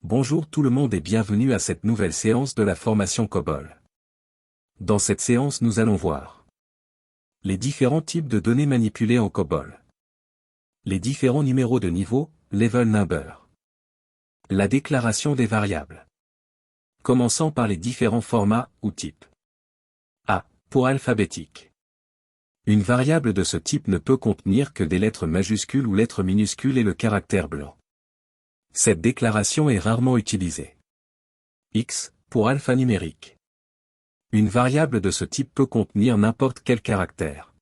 Bonjour tout le monde et bienvenue à cette nouvelle séance de la formation COBOL. Dans cette séance nous allons voir les différents types de données manipulées en COBOL, les différents numéros de niveau, level number, la déclaration des variables. Commençons par les différents formats ou types. A. Pour alphabétique. Une variable de ce type ne peut contenir que des lettres majuscules ou lettres minuscules et le caractère blanc. Cette déclaration est rarement utilisée. X, pour alphanumérique. Une variable de ce type peut contenir n'importe quel caractère.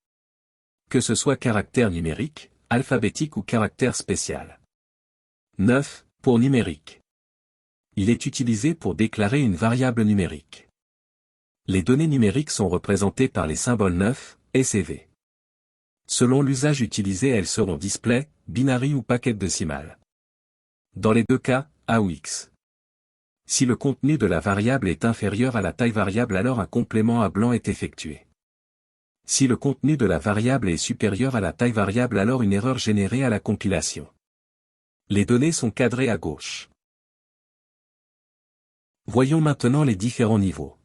Que ce soit caractère numérique, alphabétique ou caractère spécial. 9, pour numérique. Il est utilisé pour déclarer une variable numérique. Les données numériques sont représentées par les symboles 9, S et V. Selon l'usage utilisé, elles seront display, binary ou paquet décimal. Dans les deux cas, A ou X. Si le contenu de la variable est inférieur à la taille variable, alors un complément à blanc est effectué. Si le contenu de la variable est supérieur à la taille variable, alors une erreur générée à la compilation. Les données sont cadrées à gauche. Voyons maintenant les différents niveaux.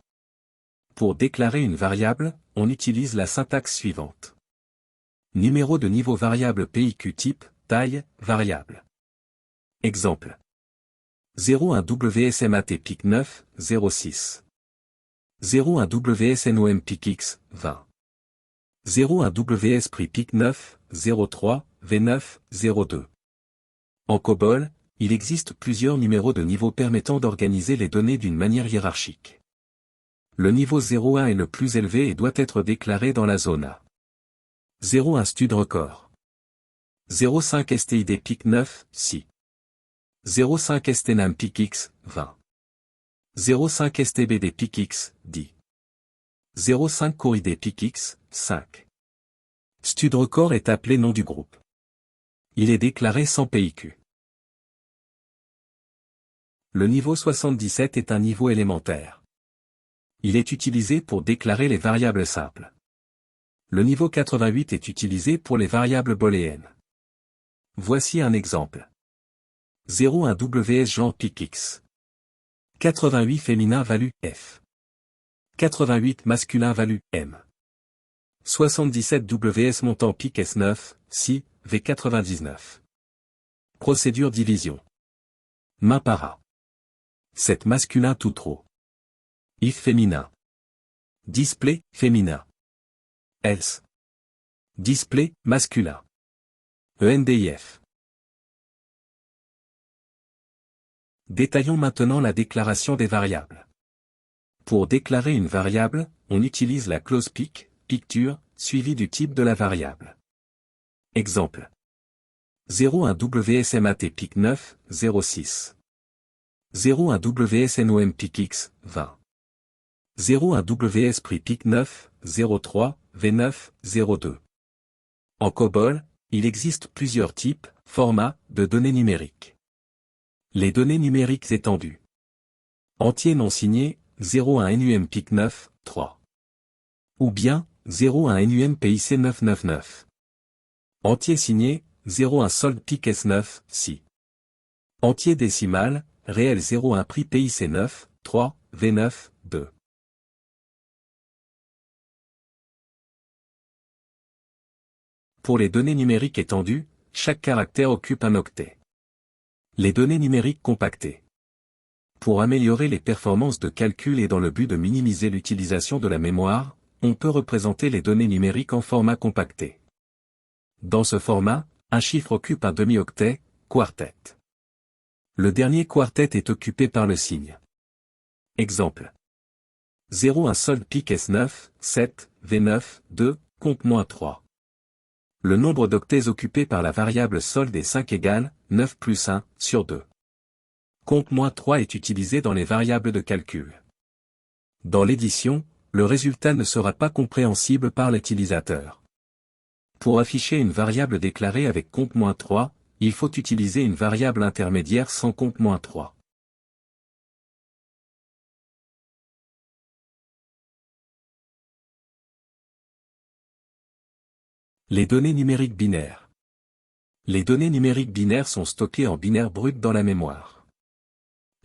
Pour déclarer une variable, on utilise la syntaxe suivante. Numéro de niveau variable PIQ type, taille, variable. Exemple. 01 WSMAT PIC 9, 06. 01 WSNOM PIC X, 20. 01 WSPRI PIC 9, 03, V9, 02. En COBOL, il existe plusieurs numéros de niveau permettant d'organiser les données d'une manière hiérarchique. Le niveau 01 est le plus élevé et doit être déclaré dans la zone A. 01 Stud Record. 05 STID PIC 9, si. 05 STNAM PIC X, 20. 05 STBD PIC X, 10. 05 CORID PIC X, 5. Stud Record est appelé nom du groupe. Il est déclaré sans PIQ. Le niveau 77 est un niveau élémentaire. Il est utilisé pour déclarer les variables simples. Le niveau 88 est utilisé pour les variables booléennes. Voici un exemple. 01 WS genre PIC X. 88 féminin value F. 88 masculin value M. 77 WS montant PIC S9, si, V99. Procédure division. Main par A. 7 masculin tout trop. If féminin. Display, féminin. Else. Display, masculin. ENDIF. Détaillons maintenant la déclaration des variables. Pour déclarer une variable, on utilise la clause PIC, picture, suivie du type de la variable. Exemple. 01 WSMAT PIC 9, 06. 01 WSNOM PIC X, 20. 01 WSPRI PIC 9, 03, V9, 02. En COBOL, il existe plusieurs types, formats, de données numériques. Les données numériques étendues. Entier non signé, 01 NUM PIC 9, 3. Ou bien, 01 NUM PIC 999. Entier signé, 01 solde PIC S9, si. Entier décimal, réel 01 prix PIC 9, 3, V9, 2. Pour les données numériques étendues, chaque caractère occupe un octet. Les données numériques compactées. Pour améliorer les performances de calcul et dans le but de minimiser l'utilisation de la mémoire, on peut représenter les données numériques en format compacté. Dans ce format, un chiffre occupe un demi-octet, quartet. Le dernier quartet est occupé par le signe. Exemple. 01 solde PIC S9, 7, V9, 2, compte -3. Le nombre d'octets occupés par la variable solde est 5 égale 9 plus 1 sur 2. Compte -3 est utilisé dans les variables de calcul. Dans l'édition, le résultat ne sera pas compréhensible par l'utilisateur. Pour afficher une variable déclarée avec compte -3, il faut utiliser une variable intermédiaire sans compte -3. Les données numériques binaires. Les données numériques binaires sont stockées en binaire brut dans la mémoire.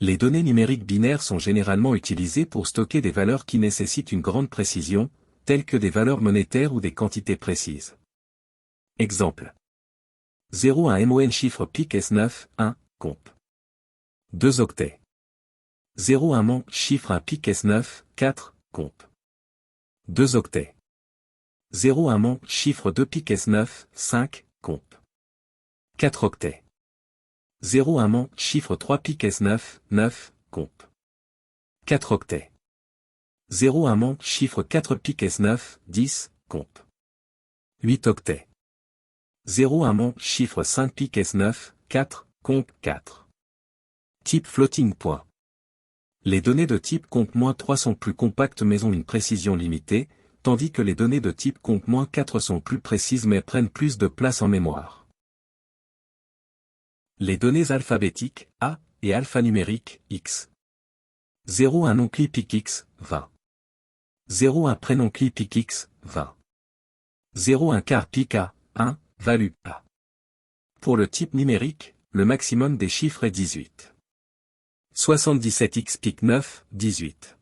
Les données numériques binaires sont généralement utilisées pour stocker des valeurs qui nécessitent une grande précision, telles que des valeurs monétaires ou des quantités précises. Exemple. 0 un MON chiffre PIC S9, 1, comp. 2 octets. 0 un MON chiffre un PIC S9, 4, comp. 2 octets. 0 un MON chiffre 2 PIC S9, 5, comp. 4 octets. 0 un MON chiffre 3 PIC S9, 9, comp. 4 octets. 0 un MON chiffre 4 PIC S9, 10, comp. 8 octets. 0 un MON chiffre 5 PIC S9, 4, comp. 4. Type floating point. Les données de type comp-3 sont plus compactes mais ont une précision limitée, tandis que les données de type comp-4 sont plus précises mais prennent plus de place en mémoire. Les données alphabétiques, A, et alphanumériques, X. 0 un nom-clé PIC X, 20. 0 un prénom-clé PIC X, 20. 0 un quart PIC A, 1, value A. Pour le type numérique, le maximum des chiffres est 18. 77X PIC 9, 18.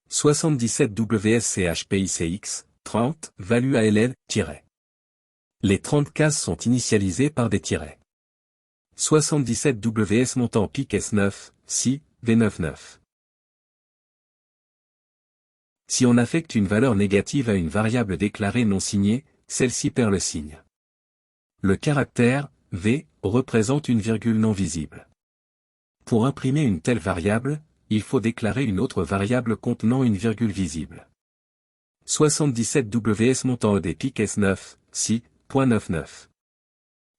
77 WSCHPICX, 30, value ALL, tiret. Les 30 cases sont initialisées par des tirets. 77 WS montant PIC S9, si, V99. Si on affecte une valeur négative à une variable déclarée non signée, celle-ci perd le signe. Le caractère, V, représente une virgule non visible. Pour imprimer une telle variable, il faut déclarer une autre variable contenant une virgule visible. 77 WS montant ED PIC S9, si, .99.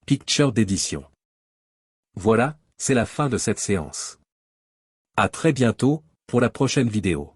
Picture d'édition. Voilà, c'est la fin de cette séance. À très bientôt, pour la prochaine vidéo.